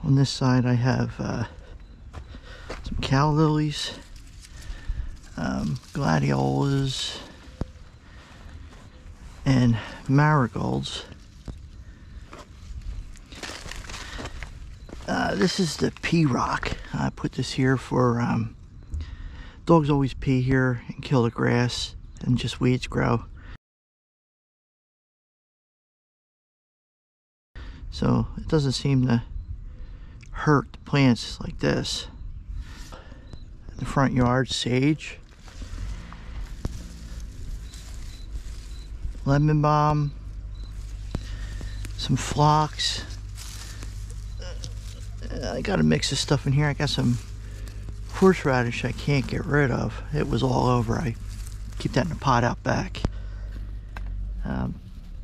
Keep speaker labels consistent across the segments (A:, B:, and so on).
A: On this side I have some cow lilies, gladiolas, and marigolds. This is the pea rock. I put this here for dogs always pee here and kill the grass and just weeds grow. So it doesn't seem to hurt the plants like this. In the front yard, sage, lemon balm, some phlox. I got a mix of stuff in here. I got some horseradish I can't get rid of. It was all over. I keep that in a pot out back.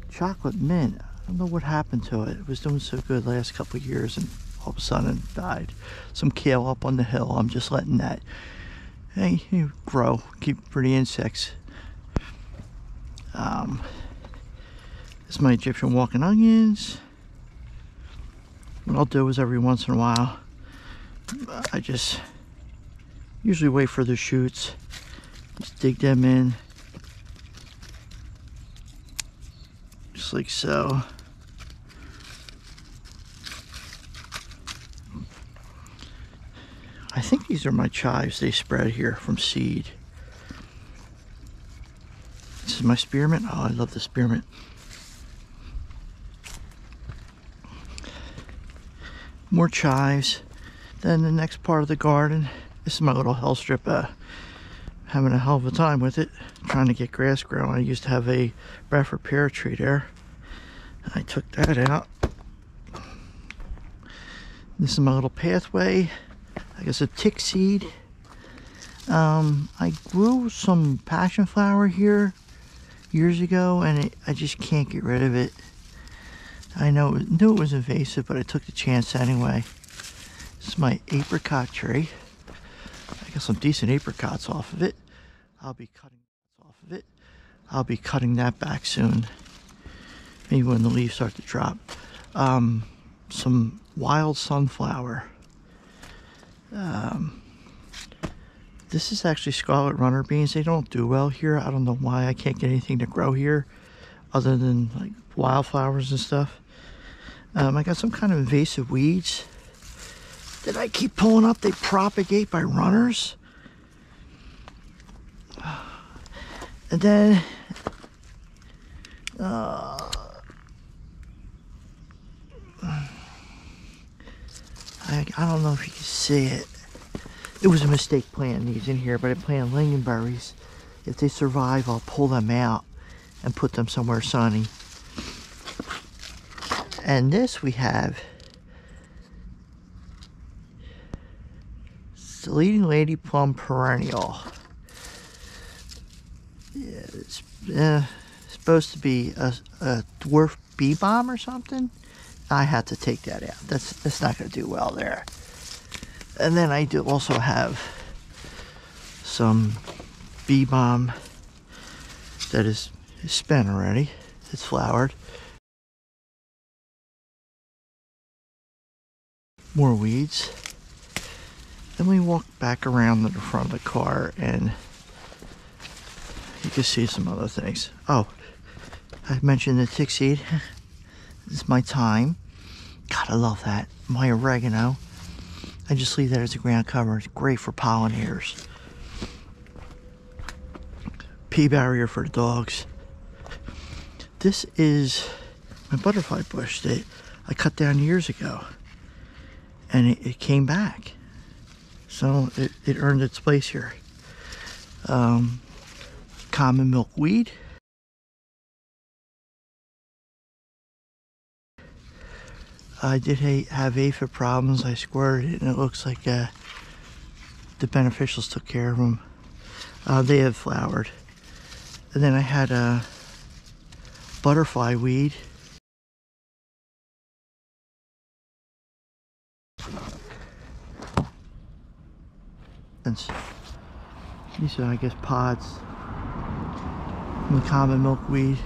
A: Chocolate mint. I don't know what happened to it. It was doing so good last couple of years and all of a sudden it died. Some kale up on the hill. I'm just letting that grow, keep for the insects. This is my Egyptian walking onions. What I'll do is every once in a while, I just usually wait for the shoots, just dig them in, just like so. I think these are my chives they spread here from seed. This is my spearmint. Oh, I love the spearmint. More chives. Then the next part of the garden, this is my little hell strip. Having a hell of a time with it, trying to get grass growing. I used to have a Bradford pear tree there. I took that out. This is my little pathway. I guess a tick seed. I grew some passion flower here years ago, and I just can't get rid of it. I knew it was invasive, but I took the chance anyway. This is my apricot tree. I got some decent apricots off of it. I'll be cutting that back soon. Maybe when the leaves start to drop. Some wild sunflower. This is actually scarlet runner beans. They don't do well here. I don't know why. I can't get anything to grow here other than like wildflowers and stuff. I got some kind of invasive weeds that I keep pulling up. They propagate by runners. And then I don't know if you can see it. It was a mistake planting these in here, but I planted lingonberries. If they survive, I'll pull them out and put them somewhere sunny. And this we have Leading Lady Plum Perennial. Yeah, it's supposed to be a dwarf bee balm or something. I had to take that out. That's not going to do well there. And then I do also have some bee balm that is spent already. It's flowered. More weeds. Then we walk back around to the front of the car and you can see some other things. Oh, I mentioned the tick seed. This is my thyme. God, I love that. My oregano. I just leave that as a ground cover. It's great for pollinators. Pea barrier for the dogs. This is my butterfly bush that I cut down years ago. And it came back. So it earned its place here. Common milkweed. I did have aphid problems. I squirted it and it looks like the beneficials took care of them. They have flowered. And then I had a butterfly weed. These are, I guess, pods from the common milkweed.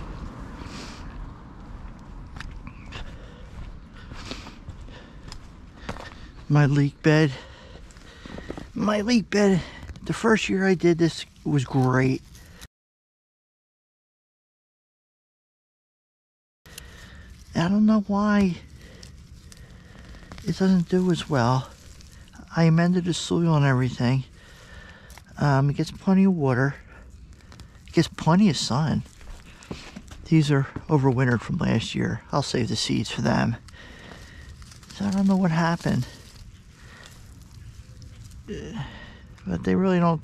A: my leek bed. My leek bed, the first year I did this was great. I don't know why it doesn't do as well. I amended the soil and everything. It gets plenty of water. It gets plenty of sun. These are overwintered from last year. I'll save the seeds for them. So I don't know what happened. But they really don't,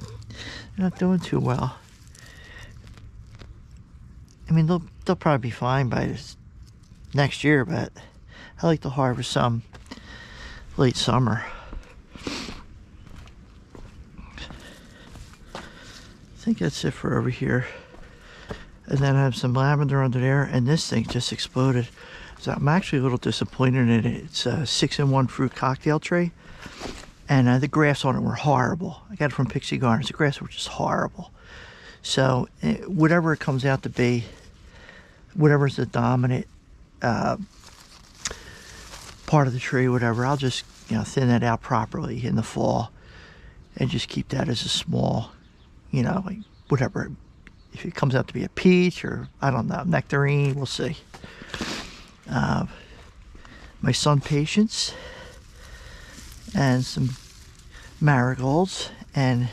A: they're not doing too well. I mean, they'll probably be fine by this next year, but I like to harvest some late summer. I think that's it for over here. And then I have some lavender under there, and this thing just exploded. So I'm actually a little disappointed in it. It's a 6-in-1 fruit cocktail tray, and the grafts on it were horrible. I got it from Pixie Gardens. The grafts were just horrible. So whatever it comes out to be, whatever's the dominant part of the tree, whatever, I'll just, you know, thin that out properly in the fall and just keep that as a small, you know, like whatever. If it comes out to be a peach or, I don't know, nectarine, we'll see. My sun patience and some marigolds, and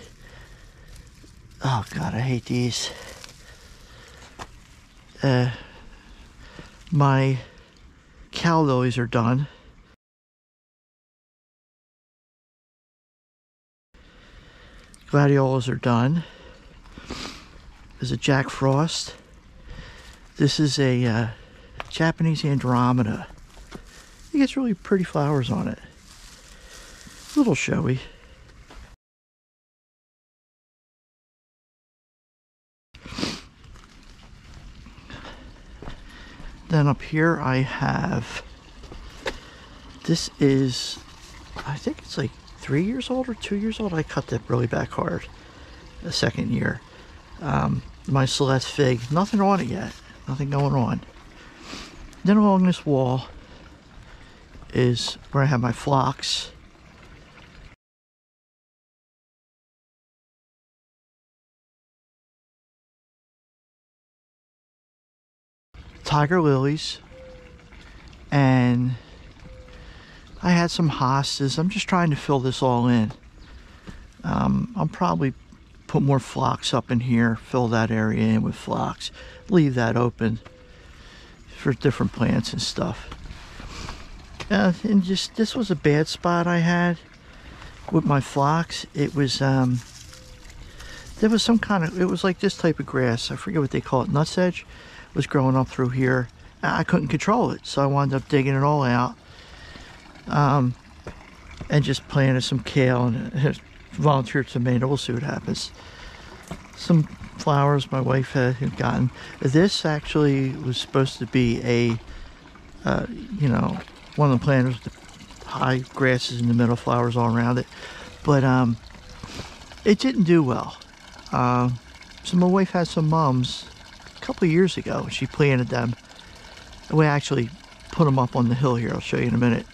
A: oh god, I hate these. My cow lilies are done. Gladiolas are done. There's a Jack Frost. This is a Japanese Andromeda. It gets really pretty flowers on it. A little showy. Then up here I have, this is, I think it's like 3 years old or 2 years old. I cut that really back hard the second year. My Celeste fig, nothing on it yet, nothing going on. Then along this wall is where I have my phlox. Tiger lilies, and I had some hostas. I'm just trying to fill this all in. I'll probably put more phlox up in here, fill that area in with phlox, leave that open for different plants and stuff. And just, this was a bad spot I had with my phlox. It was, there was some kind of, it was like this type of grass. I forget what they call it, nutsedge, was growing up through here. I couldn't control it, so I wound up digging it all out. And just planted some kale and volunteer tomato. We'll see what happens. Some flowers my wife had gotten. This actually was supposed to be a, you know, one of the planters with the high grasses in the middle, flowers all around it. But it didn't do well. So my wife had some mums a couple of years ago. She planted them. We actually put them up on the hill here. I'll show you in a minute.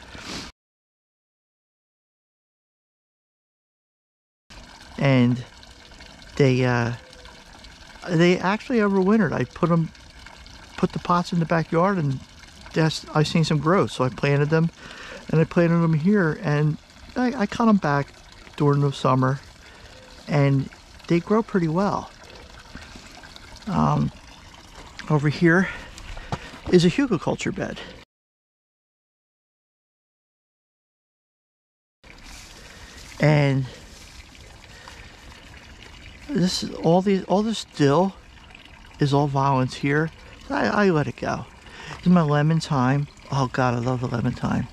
A: And they actually overwintered. I put the pots in the backyard, and I seen some growth, so I planted them, and I planted them here, and I cut them back during the summer, and they grow pretty well. Over here is a Hugelkultur bed. And this is all this dill is all volunteer. I let it go. This is my lemon thyme. Oh god, I love the lemon thyme.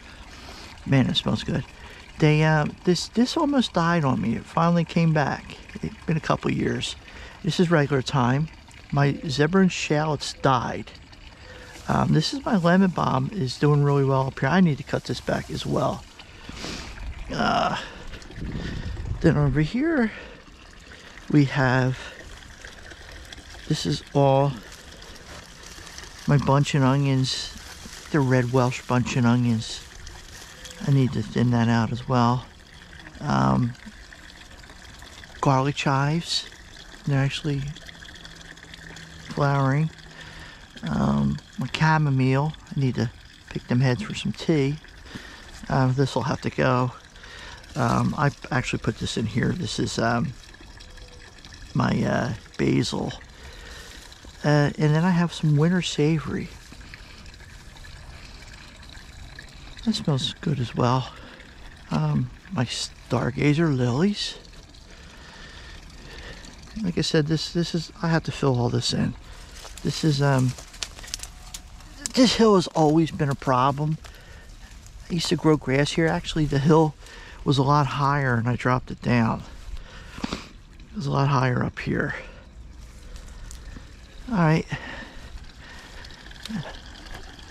A: Man, it smells good. They this almost died on me. It finally came back. It's been a couple years. This is regular thyme. My zebra and shallots died. This is my lemon balm, is doing really well up here. I need to cut this back as well. Then over here we have, this is all my bunch and onions. They're red Welsh bunch and onions. I need to thin that out as well. Garlic chives, they're actually flowering. My chamomile, I need to pick them heads for some tea. This will have to go. I actually put this in here. This is my basil. And then I have some winter savory. That smells good as well. My stargazer lilies. Like I said, this is, I have to fill all this in. This is this hill has always been a problem. I used to grow grass here. Actually, the hill was a lot higher and I dropped it down. It was a lot higher up here. All right.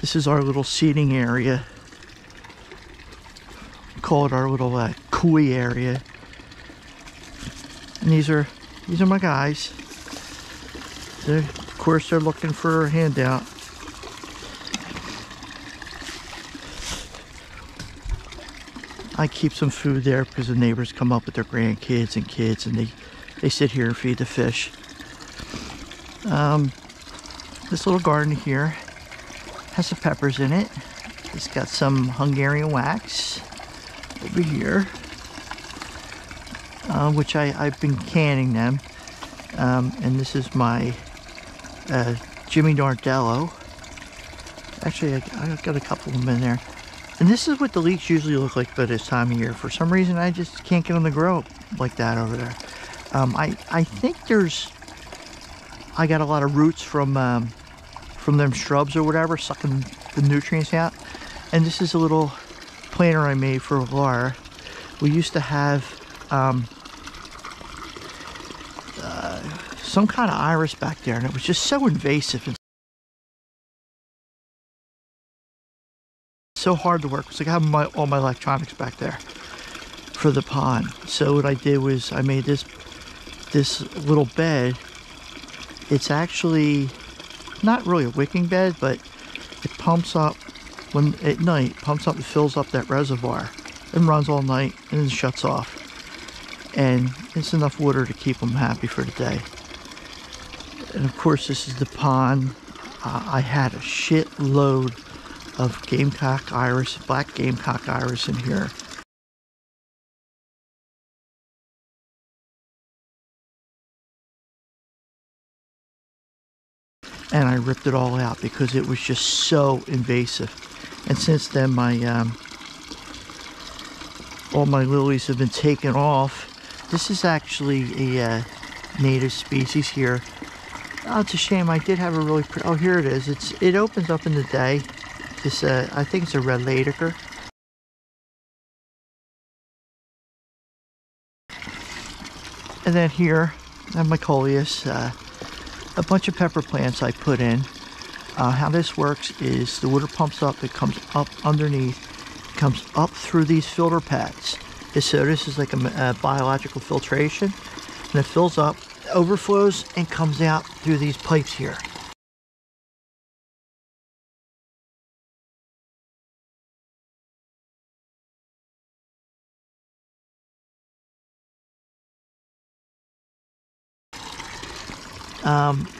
A: This is our little seating area. We call it our little koi area. And these are my guys. Of course, they're looking for a handout. I keep some food there because the neighbors come up with their grandkids and kids, and they sit here and feed the fish. This little garden here has some peppers in it. It's got some Hungarian wax over here, which I've been canning them. And this is my Jimmy Nardello. Actually, I got a couple of them in there. And this is what the leeks usually look like by this time of year. For some reason, I just can't get them to grow like that over there. I think I got a lot of roots from them shrubs or whatever, sucking the nutrients out. And this is a little planter I made for Laura. We used to have some kind of iris back there, and it was just so invasive and so hard to work. It's like I have all my electronics back there for the pond. So what I did was I made this little bed. It's actually not really a wicking bed, but it pumps up at night, pumps up and fills up that reservoir and runs all night and then shuts off. And it's enough water to keep them happy for the day. And of course, this is the pond. I had a shitload of gamecock iris, black gamecock iris in here. And I ripped it all out because it was just so invasive. And since then, all my lilies have been taken off. This is actually a native species here. Oh, it's a shame. I did have a really pretty, oh, here it is. It opens up in the day. This, I think it's a red Ladiker. And then here, I have my coleus, a bunch of pepper plants I put in. How this works is the water pumps up, it comes up underneath, it comes up through these filter pads. So this is like a biological filtration, and it fills up, overflows, and comes out through these pipes here.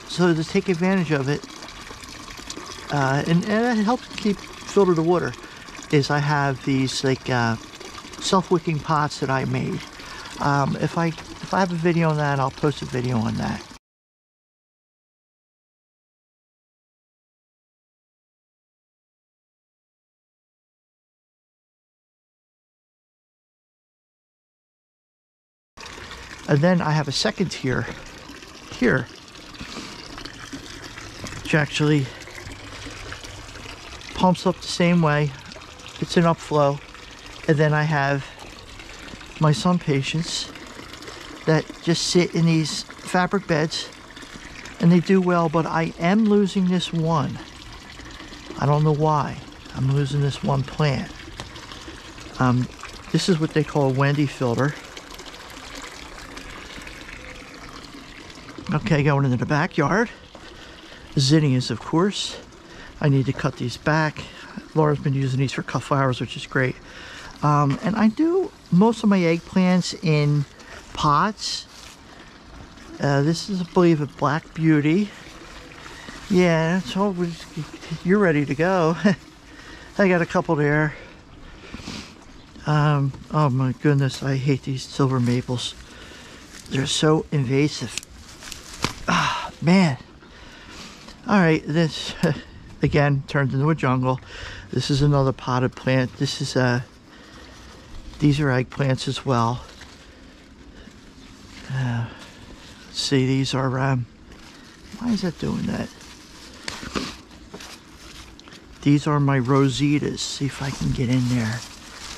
A: So to take advantage of it, and it helps keep filter the water, is I have these like self-wicking pots that I made. If I have a video on that, I'll post a video on that. And then I have a second tier here, which actually pumps up the same way. It's an upflow. And then I have my sun patients that just sit in these fabric beds, and they do well, but I am losing this one. I don't know why. I'm losing this one plant. This is what they call a Wendy filter. Okay, going into the backyard. Zinnias, of course. I need to cut these back. Laura's been using these for cut flowers, which is great. And I do most of my eggplants in pots. This is, I believe, a Black Beauty. Yeah, so you're ready to go. I got a couple there. Oh my goodness, I hate these silver maples. They're so invasive. Ah, man. Alright, this again turned into a jungle. This is another potted plant. This is these are eggplants as well. Let's see, these are why is that doing that? These are my rositas. See if I can get in there.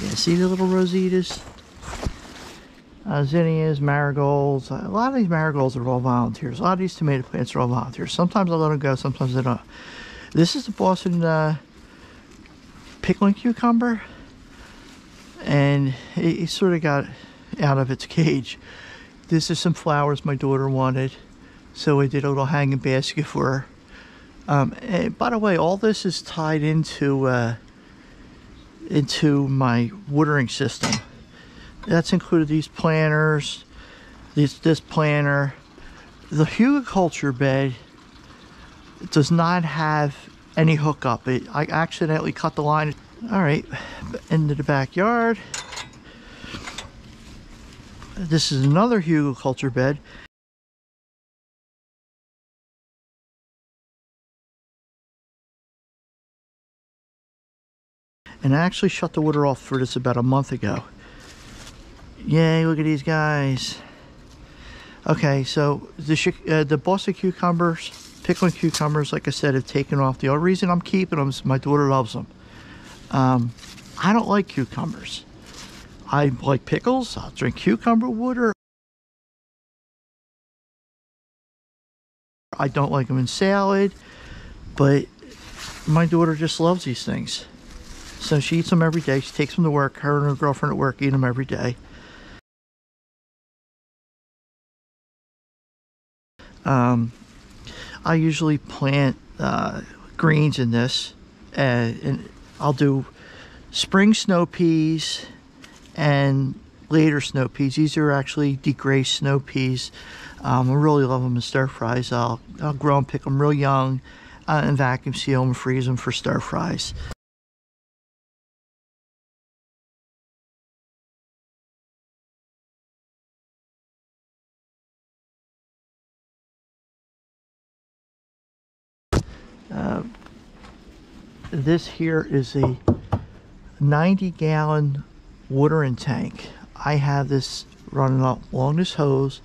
A: Yeah, see the little rositas? Zinnias, marigolds. A lot of these marigolds are all volunteers. A lot of these tomato plants are all volunteers. Sometimes I let them go, sometimes I don't. This is the Boston pickling cucumber. And it sort of got out of its cage. This is some flowers my daughter wanted. So I did a little hanging basket for her. And by the way, all this is tied into my watering system. That's included these planters, this planter. The Hugelkultur bed does not have any hookup. I accidentally cut the line. All right, into the backyard. This is another Hugelkultur bed. And I actually shut the water off for this about a month ago. Yay, look at these guys. Okay, so the Boston cucumbers, pickling cucumbers, like I said, have taken off. The only reason I'm keeping them is my daughter loves them. I don't like cucumbers. I like pickles. I'll drink cucumber water. I don't like them in salad, but my daughter just loves these things. So she eats them every day. She takes them to work. Her and her girlfriend at work eat them every day. I usually plant greens in this, and I'll do spring snow peas and later snow peas. These are actually degraced snow peas. I really love them in stir fries. I'll grow them, pick them real young, and vacuum seal them, freeze them for stir fries. This here is a 90-gallon watering tank. I have this running along this hose,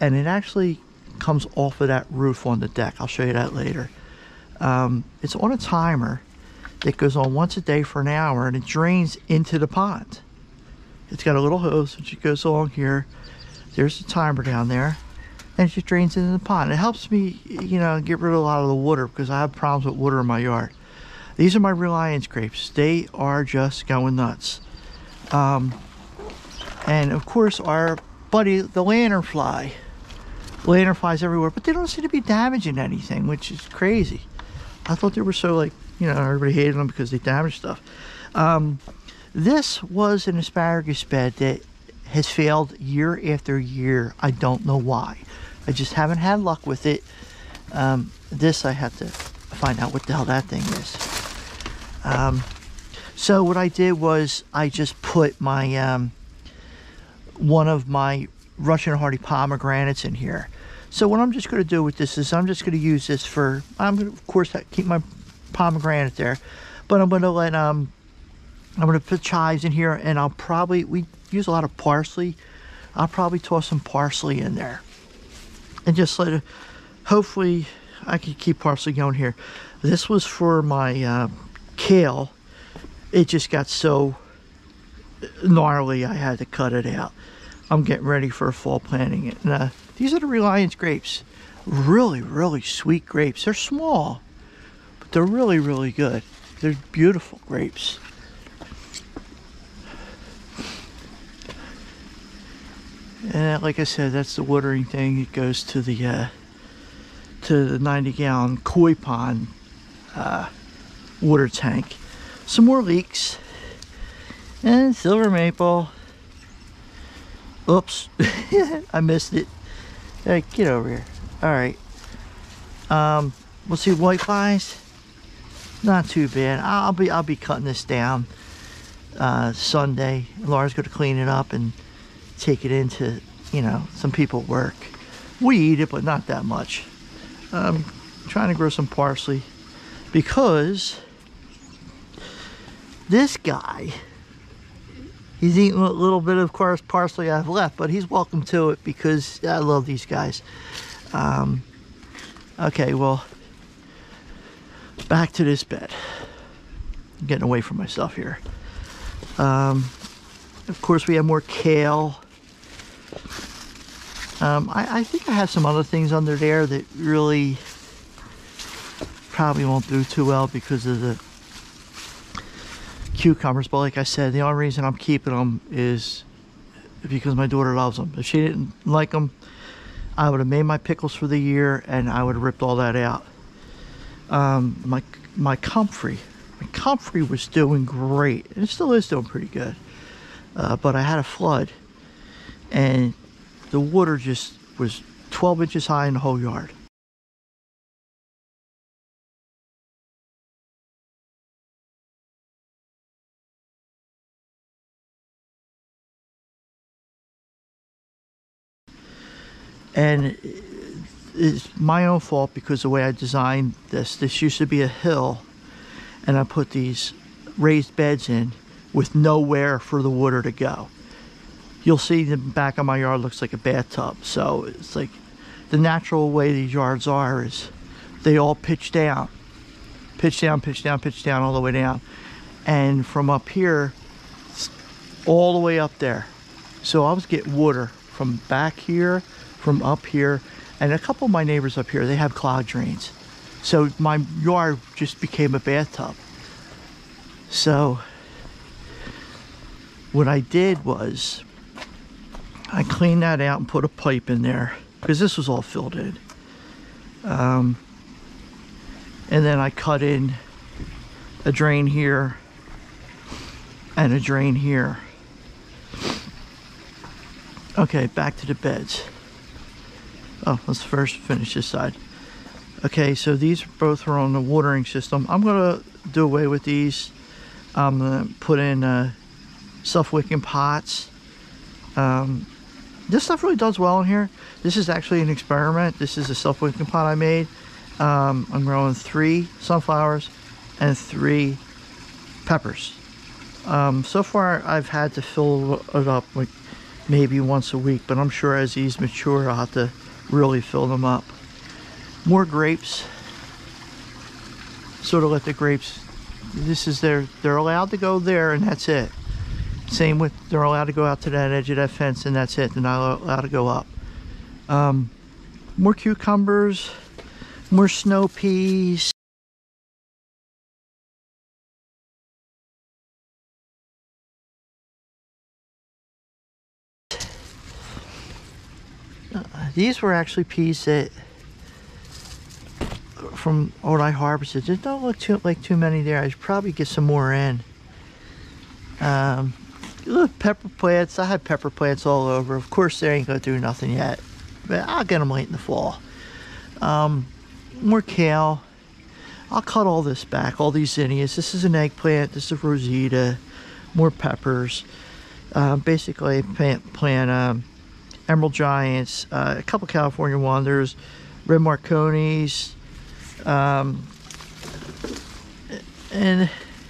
A: and it actually comes off of that roof on the deck. I'll show you that later. It's on a timer that goes on once a day for an hour, and it drains into the pond. It's got a little hose which it goes along here. There's the timer down there, and it just drains into the pond. It helps me, you know, get rid of a lot of the water because I have problems with water in my yard. These are my Reliance grapes. They are just going nuts. And of course our buddy, the lanternfly. Lanternflies everywhere, but they don't seem to be damaging anything, which is crazy. I thought they were so, like, you know, everybody hated them because they damage stuff. This was an asparagus bed that has failed year after year. I don't know why. I just haven't had luck with it. This I have to find out what the hell that thing is. So what I did was I just put my one of my Russian hardy pomegranates in here. So what I'm just going to do with this is I'm just going to use this for, I'm going to of course keep my pomegranate there, but I'm going to let I'm going to put chives in here, and I'll probably, we use a lot of parsley. I'll probably toss some parsley in there and just let it, hopefully I can keep parsley going here. This was for my kale. It just got so gnarly I had to cut it out. I'm getting ready for fall planting. And these are the Reliance grapes. Really, really sweet grapes. They're small, but they're really, really good. They're beautiful grapes. And like I said, that's the watering thing. It goes to the 90-gallon koi pond water tank. Some more leeks. And silver maple. Oops. I missed it. Hey, get over here. Alright. We'll see white flies. Not too bad. I'll be cutting this down Sunday. Laura's going to clean it up and take it into, you know, some people at work. We eat it, but not that much. Trying to grow some parsley because this guy, he's eating a little bit of course parsley I have left, but he's welcome to it because I love these guys. Okay, well, back to this bed. I'm getting away from myself here. Of course, we have more kale. I think I have some other things under there that really probably won't do too well because of the cucumbers, but like I said, the only reason I'm keeping them is because my daughter loves them. If she didn't like them, I would have made my pickles for the year and I would have ripped all that out. My comfrey was doing great, and it still is doing pretty good, but I had a flood and the water just was 12 inches high in the whole yard. And it's my own fault because the way I designed this used to be a hill, and I put these raised beds in with nowhere for the water to go. You'll see the back of my yard looks like a bathtub. So it's like the natural way these yards are is they all pitch down, pitch down, pitch down, pitch down all the way down. And from up here, all the way up there. So I was getting water from back here, from up here, and a couple of my neighbors up here, they have clogged drains. So my yard just became a bathtub. So what I did was I cleaned that out and put a pipe in there because this was all filled in. And then I cut in a drain here and a drain here. Okay, back to the beds. Oh, let's first finish this side. Okay, so these both are on the watering system. I'm gonna do away with these. I'm gonna put in self-wicking pots. This stuff really does well in here. This is actually an experiment. This is a self-wicking pot I made. I'm growing 3 sunflowers and 3 peppers. So far I've had to fill it up like maybe once a week, but I'm sure as these mature I'll have to really fill them up. More grapes. Sort of let the grapes, this is they're allowed to go there and that's it. Same with, they're allowed to go out to that edge of that fence and that's it. They're not allowed to go up. More cucumbers, more snow peas. These were actually peas that from what I harvested. There don't look like too many there. I should probably get some more in. Pepper plants. I had pepper plants all over. Of course, they ain't gonna do nothing yet, but I'll get them late in the fall. More kale. I'll cut all this back. All these zinnias. This is an eggplant. This is Rosita. More peppers. Basically, plant Emerald Giants, a couple California Wonders, Red Marconis, and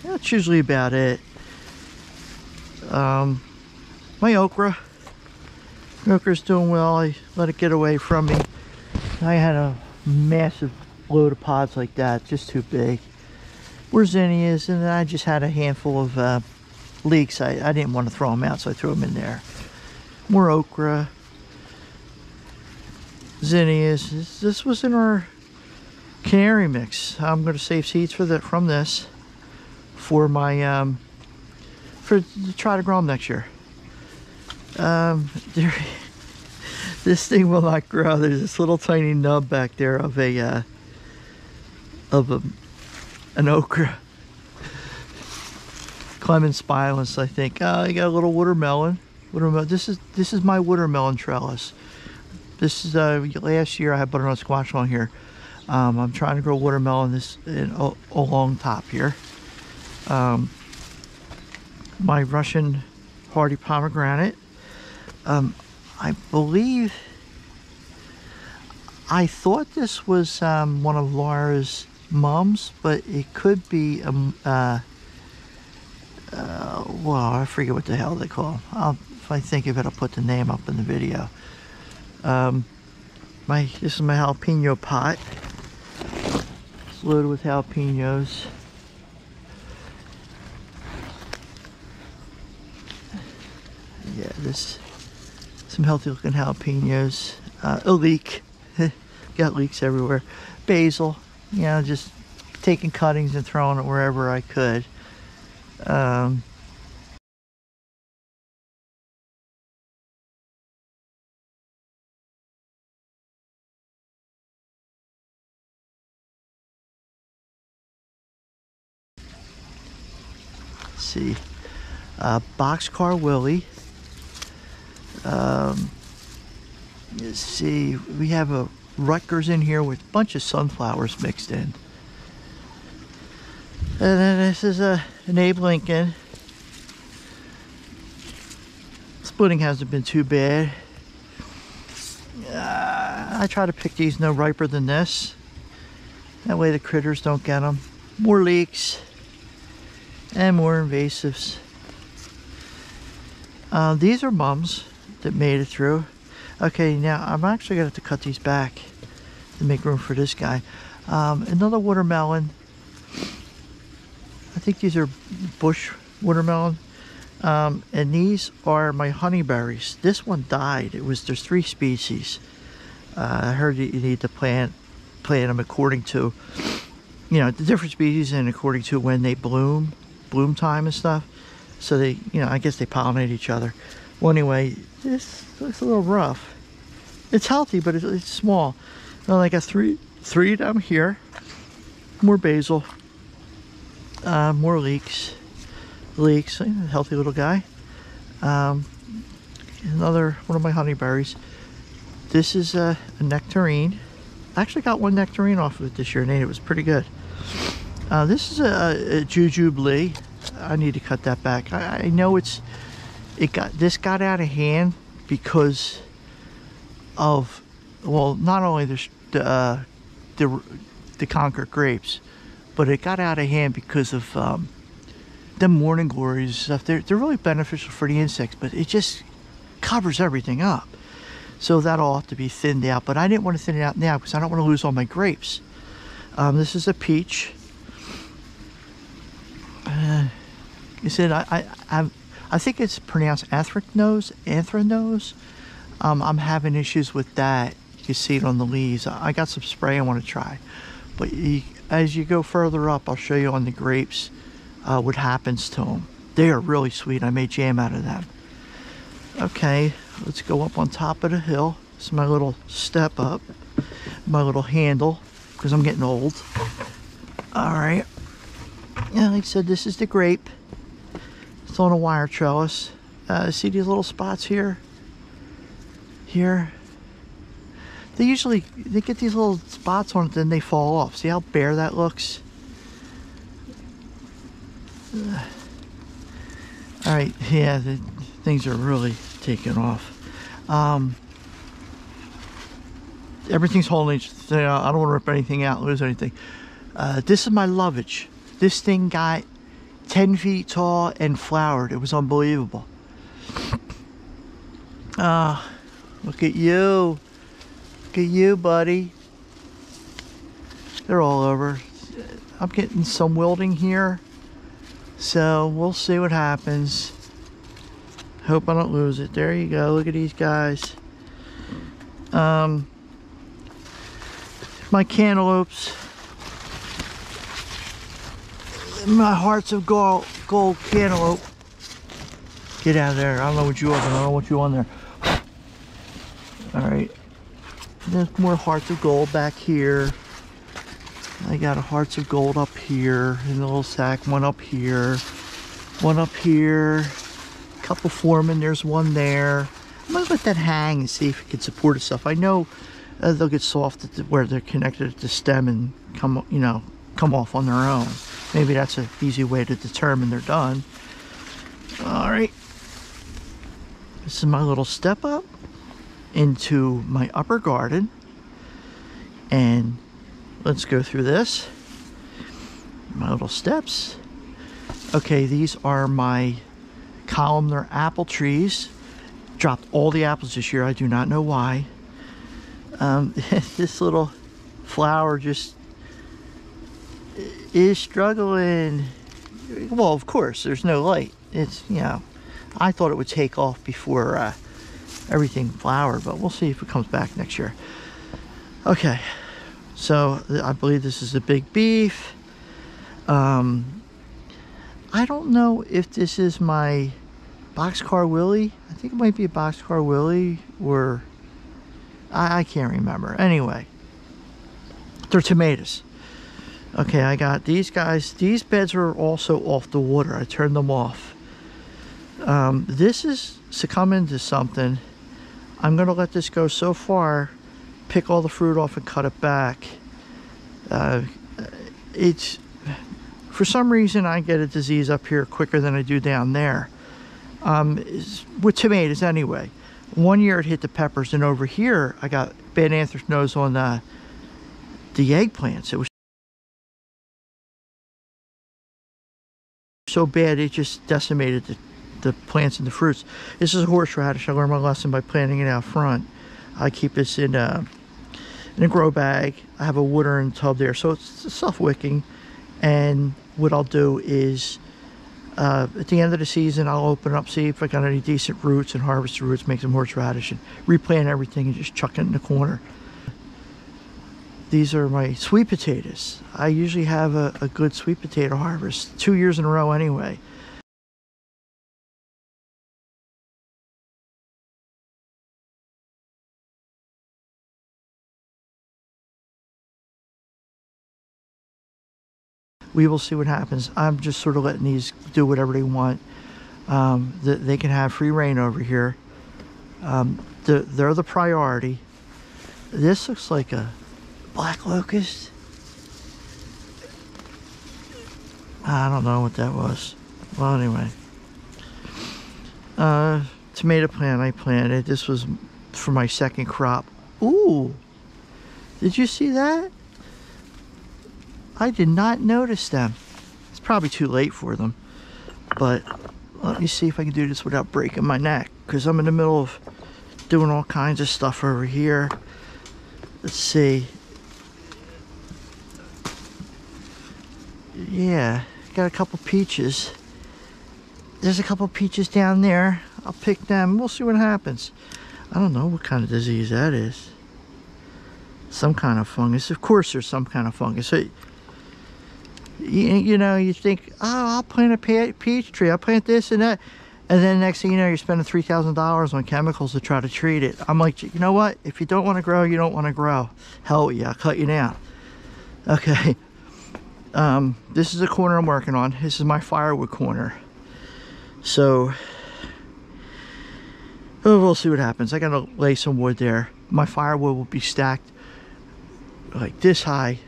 A: that's usually about it. My okra's doing well. I let it get away from me. I had a massive load of pods like that, just too big. Where zinnias, and then I just had a handful of leeks. I didn't want to throw them out, so I threw them in there. More okra. Zinnias. This was in our canary mix. I'm going to save seeds from this for my to try to grow them next year. This thing will not grow. There's this little tiny nub back there of an okra. Clemens spineless, I think. I got a little watermelon. This is my watermelon trellis. This is last year I had butternut squash on here. I'm trying to grow watermelon along top here. My Russian hardy pomegranate. I believe I thought this was one of Laura's mums, but it could be well, I forget what the hell they call them. If I think of it, I'll put the name up in the video. This is my jalapeno pot. It's loaded with jalapenos. Yeah, some healthy looking jalapenos. A leek. Got leeks everywhere. Basil. You know, just taking cuttings and throwing it wherever I could. Let's see. Boxcar Willie. Let's see. We have a Rutgers in here with a bunch of sunflowers mixed in. And then this is an Abe Lincoln. Splitting hasn't been too bad. I try to pick these no riper than this. That way the critters don't get them. More leeks and more invasives. These are mums that made it through. Okay, now I'm actually going to have to cut these back to make room for this guy. Another watermelon. I think these are bush watermelon. And these are my honeyberries. This one died. There's 3 species. I heard you need to plant them according to, you know, the different species and according to when they bloom time and stuff. So they, you know, I guess they pollinate each other. Well, anyway, this looks a little rough. It's healthy, but it's small. Well, I got three down here. More basil. More leeks. A healthy little guy. Another one of my honeyberries. This is a nectarine. I actually got one nectarine off of it this year, and it was pretty good. This is a jujube. I need to cut that back. I know this got out of hand because of, well, not only the Concord grapes, but it got out of hand because of the morning glories and stuff. They're really beneficial for the insects, but it just covers everything up. So that'll have to be thinned out, but I didn't want to thin it out now because I don't want to lose all my grapes. This is a peach. You said I think it's pronounced anthracnose. I'm having issues with that. You can see it on the leaves. I got some spray I want to try, but as you go further up, I'll show you on the grapes what happens to them. They are really sweet. I made jam out of them. Okay, let's go up on top of the hill. This is my little step up, my little handle, because I'm getting old. All right. Yeah, like I said, this is the grape. It's on a wire trellis. See these little spots here? Here. They get these little spots on it, then they fall off. See how bare that looks? All right, yeah, things are really taking off. Everything's holding. I don't want to rip anything out, lose anything. This is my lovage. This thing got 10 feet tall and flowered. It was unbelievable. Look at you. Look at you, buddy. They're all over. I'm getting some wilting here. So we'll see what happens. Hope I don't lose it. There you go. Look at these guys. My cantaloupes. My hearts of gold cantaloupe. Get out of there. I don't know what you are, but I don't know what you on there. Alright. There's more hearts of gold back here. I got a hearts of gold up here in the little sack, one up here. one up here, a couple foremen, there's one there. I'm gonna let that hang and see if it can support itself. I know they'll get soft where they're connected at the stem and come off on their own. Maybe that's an easy way to determine they're done. All right, this is my little step up into my upper garden, and let's go through this. My little steps. Okay, these are my columnar apple trees. Dropped all the apples this year. I do not know why. This little flower just is struggling. Well, of course, there's no light. It's, I thought it would take off before everything flowered, but we'll see if it comes back next year. Okay, so I believe this is a big beef. I don't know if this is my Boxcar Willie. I think it might be a Boxcar Willie, or I can't remember. Anyway, they're tomatoes. Okay, I got these guys. These beds are also off the water. I turned them off. This is succumbing to something. I'm gonna let this go so far, pick all the fruit off and cut it back. It's, for some reason, I get a disease up here quicker than I do down there. With tomatoes anyway. One year it hit the peppers, and over here I got bad anthracnose on the eggplants. It was so bad it just decimated the plants and the fruits. This is a horseradish. I learned my lesson by planting it out front. I keep this in a grow bag. I have a watering tub there, so it's self-wicking. And what I'll do is at the end of the season, I'll open up, see if I got any decent roots, and harvest the roots, make some horseradish, and replant everything and just chuck it in the corner. These are my sweet potatoes. I usually have a good sweet potato harvest, 2 years in a row anyway. We will see what happens. I'm just sort of letting these do whatever they want. They can have free reign over here. They're the priority. This looks like a black locust. I don't know what that was. Well, anyway. Tomato plant I planted. This was for my second crop. Ooh! Did you see that? I did not notice them. It's probably too late for them. But let me see if I can do this without breaking my neck, because I'm in the middle of doing all kinds of stuff over here. Let's see. Yeah, got a couple peaches. There's a couple peaches down there. I'll pick them. We'll see what happens. I don't know what kind of disease that is. Some kind of fungus. Of course there's some kind of fungus. So, you know, you think, oh, I'll plant a peach tree, I'll plant this and that, and then next thing you know, you're spending $3,000 on chemicals to try to treat it. I'm like, you know what? If you don't want to grow, you don't want to grow. Hell with you, I'll cut you down. Okay. This is the corner I'm working on. This is my firewood corner. So, we'll see what happens. I gotta lay some wood there. My firewood will be stacked like this high,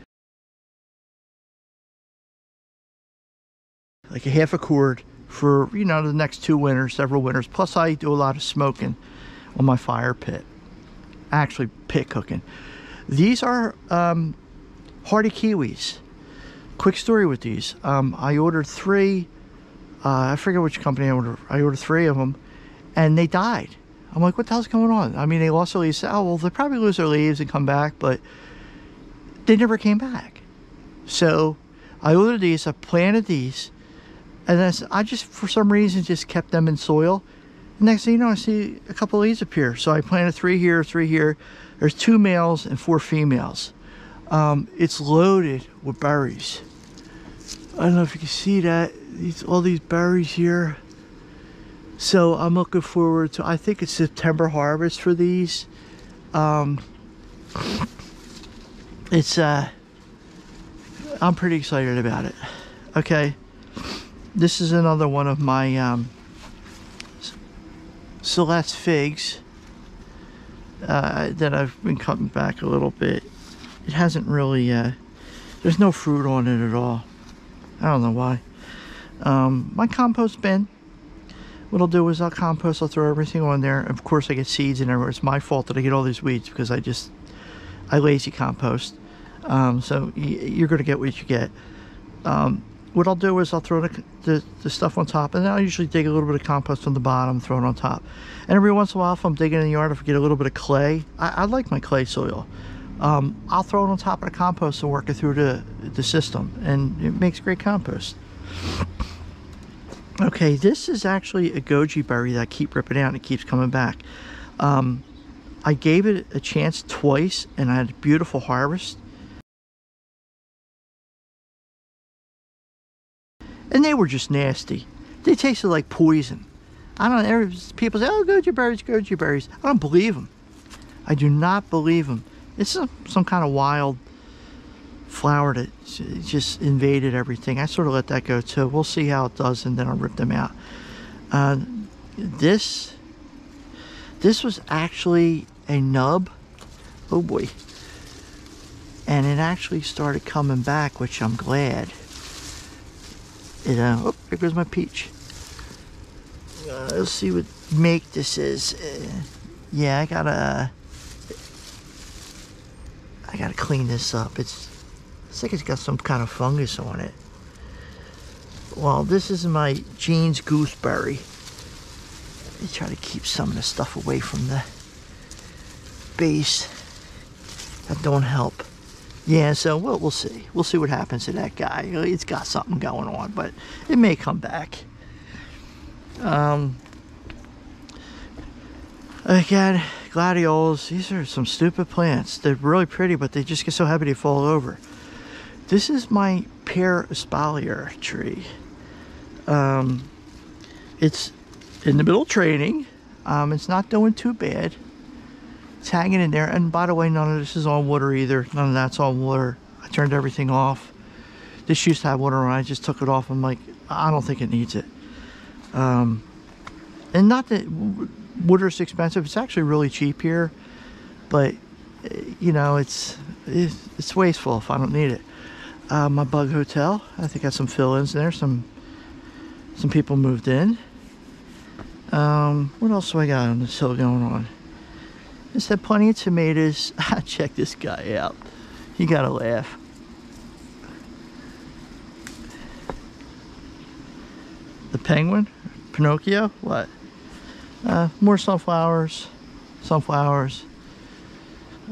A: like a half a cord for, you know, the next 2 winters, several winters. Plus I do a lot of smoking on my fire pit, actually pit cooking. These are hardy kiwis. Quick story with these. I ordered 3, I forget which company I ordered 3 of them, and they died. I'm like, what the hell's going on? I mean, they lost their leaves. Oh, well, they probably lose their leaves and come back, but they never came back. So I ordered these, I planted these, and then I just, for some reason, just kept them in soil. Next thing you know, I see a couple leaves appear. So I planted 3 here, 3 here. There's 2 males and 4 females. It's loaded with berries. I don't know if you can see that. All these berries here. So I'm looking forward to, I think it's September harvest for these. I'm pretty excited about it. Okay. This is another one of my Celeste figs that I've been cutting back a little bit. It hasn't really, there's no fruit on it at all. I don't know why. My compost bin, what I'll do is I'll compost, I'll throw everything on there. Of course I get seeds and everywhere. It's my fault that I get all these weeds because I lazy compost. So you're gonna get what you get. What I'll do is I'll throw the stuff on top, and then I'll usually dig a little bit of compost on the bottom, throw it on top. And every once in a while, if I'm digging in the yard, if I get a little bit of clay, I like my clay soil. I'll throw it on top of the compost and work it through the system, and it makes great compost. Okay, this is actually a goji berry that I keep ripping out and it keeps coming back. I gave it a chance twice and I had a beautiful harvest. And they were just nasty. They tasted like poison. I don't know, people say, oh, goji berries, goji berries. I don't believe them. I do not believe them. It's some kind of wild flower that just invaded everything. I sort of let that go too. We'll see how it does and then I'll rip them out. This was actually a nub. Oh boy. And it actually started coming back, which I'm glad. Oh, there goes my peach. Let's see what make this is. Yeah, I gotta clean this up. It's like it's got some kind of fungus on it. Well, this is my Jean's gooseberry. I try to keep some of the stuff away from the base. That don't help. Yeah, so we'll see. We'll see what happens to that guy. It's got something going on, but it may come back. Again, gladiolas. These are some stupid plants. They're really pretty, but they just get so heavy they fall over. This is my pear espalier tree. It's in the middle of training. It's not doing too bad. It's hanging in there, and by the way, none of this is on water either. None of that's on water. I turned everything off. This used to have water on. I just took it off. I'm like, I don't think it needs it. And not that water's expensive. It's actually really cheap here, but you know, it's wasteful if I don't need it. My bug hotel. I think I got some fill-ins there. Some people moved in. What else do I got on this hill going on? Just had plenty of tomatoes. Check this guy out. You gotta laugh. The penguin? Pinocchio? What? More sunflowers. Sunflowers.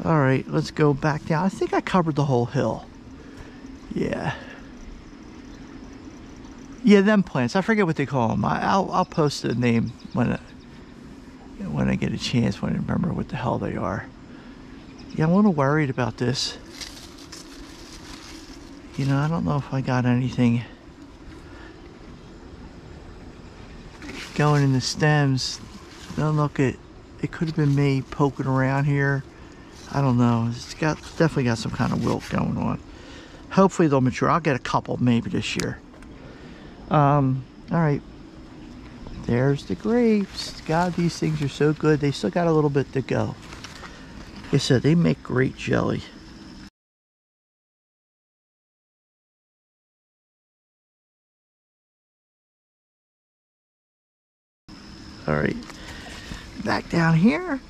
A: Alright, let's go back down. I think I covered the whole hill. Yeah. Yeah, them plants. I forget what they call them. I'll post the name when I get a chance, when I remember what the hell they are. Yeah, I'm a little worried about this. You know, I don't know if I got anything going in the stems. Don't look at it. Could have been me poking around here. I don't know. It's definitely got some kind of wilt going on. Hopefully they'll mature. I'll get a couple maybe this year. All right. There's the grapes. God, these things are so good. They still got a little bit to go. Like I said, they make great jelly. All right, back down here.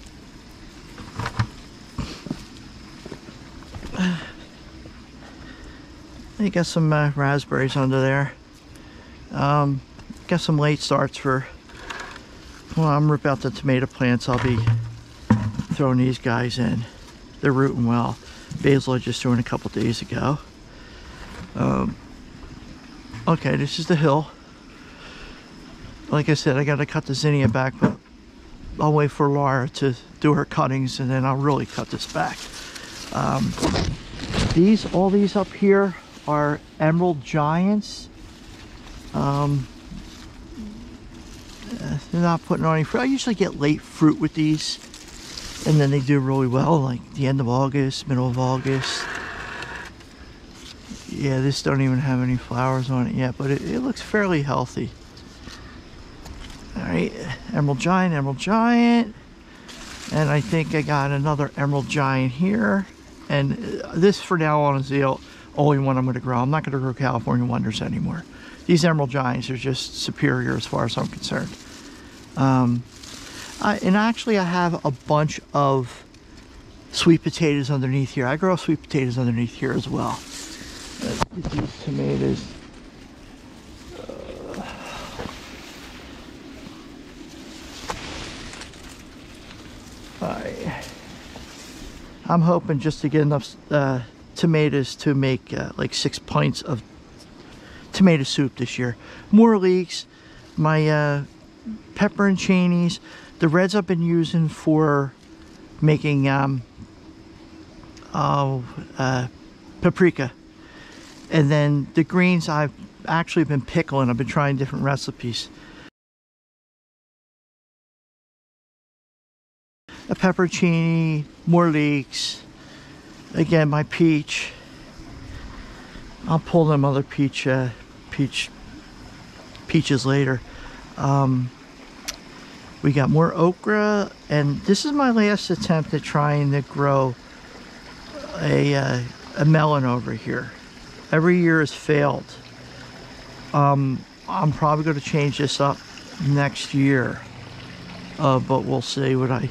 A: You got some raspberries under there. Got some late starts for, well, I'm ripping out the tomato plants. I'll be throwing these guys in. They're rooting well. Basil I just threw in a couple days ago. Okay, this is the hill. Like I said, I gotta cut the zinnia back, but I'll wait for Laura to do her cuttings and then I'll really cut this back. All these up here are emerald giants. They're not putting on any fruit. I usually get late fruit with these, and then they do really well, like the end of August, middle of August. Yeah, this don't even have any flowers on it yet, but it looks fairly healthy. All right, Emerald Giant. And I think I got another Emerald Giant here. And this for now on is the only one I'm going to grow. I'm not going to grow California Wonders anymore. These Emerald Giants are just superior as far as I'm concerned. And actually I have a bunch of sweet potatoes underneath here. I grow sweet potatoes underneath here as well. Let's get these tomatoes. I'm hoping just to get enough tomatoes to make like 6 pints of tomato soup this year. More leeks, my pepper and chanies, the reds I've been using for making paprika, and then the greens I've actually been pickling. I've been trying different recipes. A pepperoncini, more leeks, again my peach. I'll pull them other peaches later. We got more okra, and this is my last attempt at trying to grow a melon over here. Every year has failed. I'm probably going to change this up next year. But we'll see what I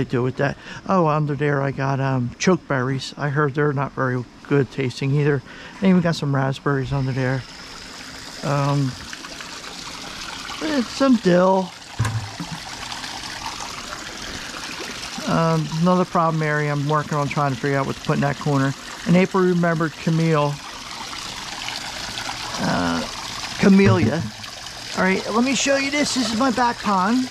A: do with that. Oh, under there I got chokeberries. I heard they're not very good tasting either. And even got some raspberries under there. Some dill. Another problem area I'm working on trying to figure out what to put in that corner. And April remembered camellia. All right, let me show you this. This is my back pond.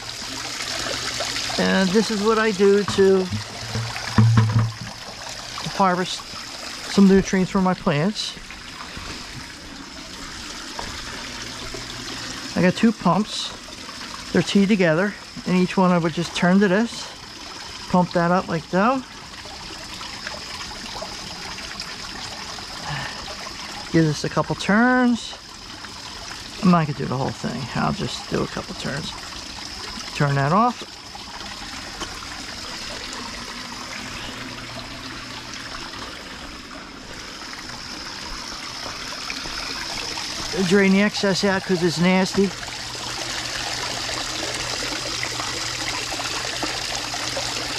A: And this is what I do to harvest some nutrients from my plants. I got 2 pumps. They're teed together, and each one I would just turn to this, pump that up like so. Give this a couple turns. I'm not gonna do the whole thing. I'll just do a couple turns. Turn that off. Drain the excess out because it's nasty.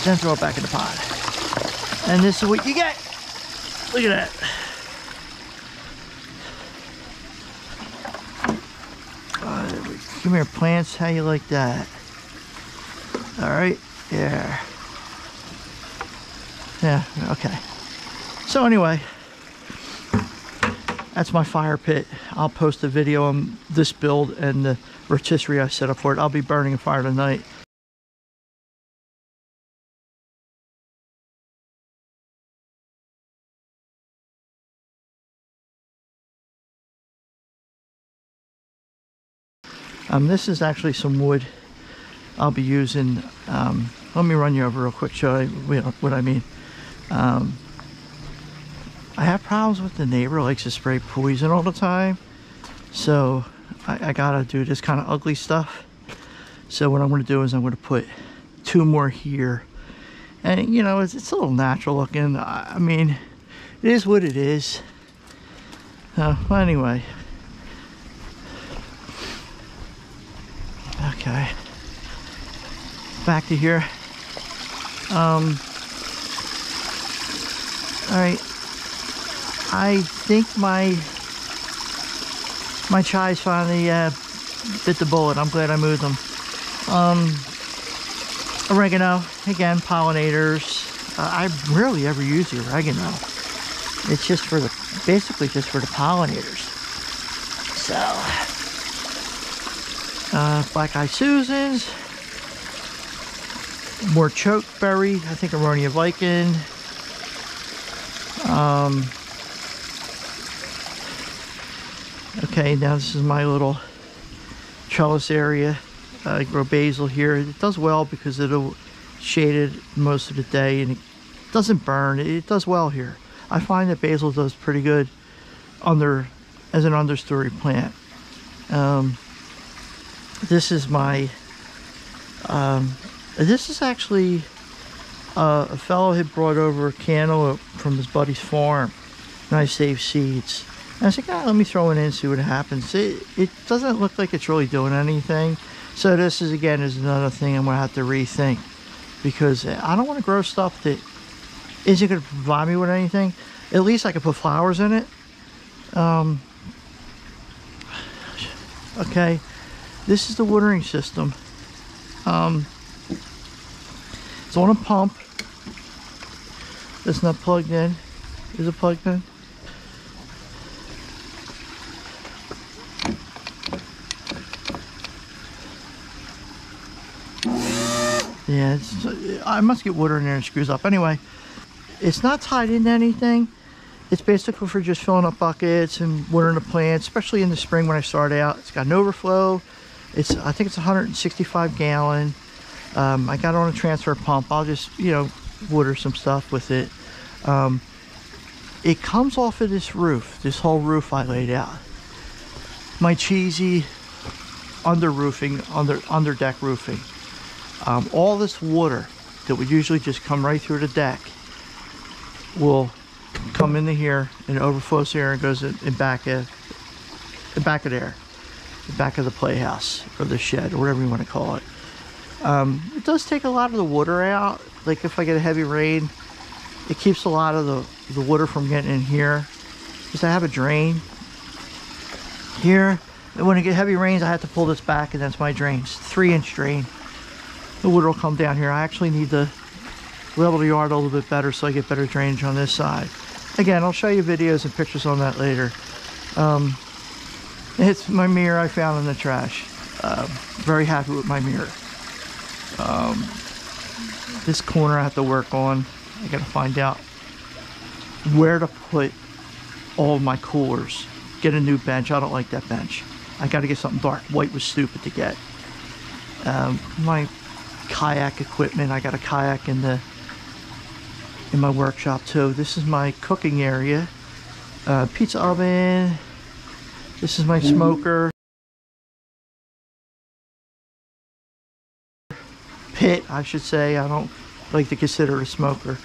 A: Then throw it back in the pot. And this is what you get. Look at that. Come here, plants. How you like that? All right. Yeah. Yeah. Okay. So anyway, that's my fire pit. I'll post a video on this build and the rotisserie I set up for it. I'll be burning a fire tonight. This is actually some wood I'll be using. Let me run you over real quick, show you what I mean. I have problems with the neighbor likes to spray poison all the time, so I gotta do this kind of ugly stuff. So what I'm going to do is I'm going to put 2 more here, and you know, it's a little natural looking. I mean, it is what it is. Well, anyway, okay, back to here. All right. I think my chives finally bit the bullet. I'm glad I moved them. Oregano, again, pollinators. I rarely ever use the oregano. It's just for the, basically just for the pollinators. So, black-eyed Susans, more chokeberry. I think Aronia Viking. Okay, now this is my little trellis area. I grow basil here. It does well because it'll shade it most of the day and it doesn't burn. It does well here. I find that basil does pretty good as an understory plant. This is my this is actually a fellow had brought over cantaloupe from his buddy's farm, and I saved seeds. And I said, "God, let me throw it in and see what happens." It doesn't look like it's really doing anything. So this is another thing I'm gonna have to rethink, because I don't want to grow stuff that isn't gonna provide me with anything. At least I could put flowers in it. Okay, this is the watering system. It's on a pump. It's not plugged in. Is it plugged in? Yeah, I must get water in there and it screws up. Anyway, it's not tied into anything. It's basically for just filling up buckets and watering the plants, especially in the spring when I start out. It's got an overflow. I think it's 165 gallon. I got it on a transfer pump. I'll just, water some stuff with it. It comes off of this roof, this whole roof I laid out. My cheesy under deck roofing. All this water that would usually just come right through the deck will come into here and overflows here and goes in back of there, the back of the playhouse or the shed or whatever you want to call it. It does take a lot of the water out. Like if I get a heavy rain, it keeps a lot of the water from getting in here, because I have a drain here, and when I get heavy rains I have to pull this back, and that's my drain. It's a 3-inch drain. The water will come down here. I actually need to level the yard a little bit better so I get better drainage on this side. Again, I'll show you videos and pictures on that later. It's my mirror I found in the trash. Very happy with my mirror. This corner I have to work on. I gotta find out where to put all my coolers. Get a new bench. I don't like that bench. I gotta get something dark. White was stupid to get. My kayak equipment. I got a kayak in my workshop too. This is my cooking area. Pizza oven. This is my smoker. Pit, I should say. I don't like to consider it a smoker.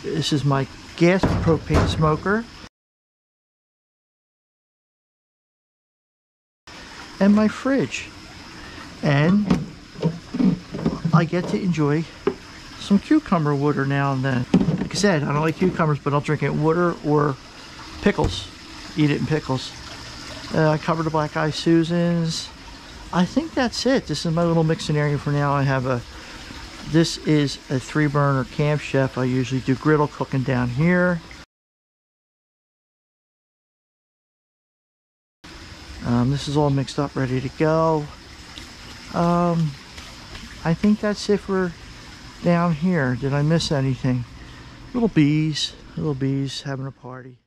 A: This is my gas propane smoker. And my fridge. And I get to enjoy some cucumber water now and then. Like I said, I don't like cucumbers, but I'll drink it in water or pickles. Eat it in pickles. I cover the black eye Susans. I think that's it. This is my little mixing area for now. This is a 3-burner Camp Chef. I usually do griddle cooking down here. This is all mixed up, ready to go. I think that's it for down here. Did I miss anything? Little bees having a party.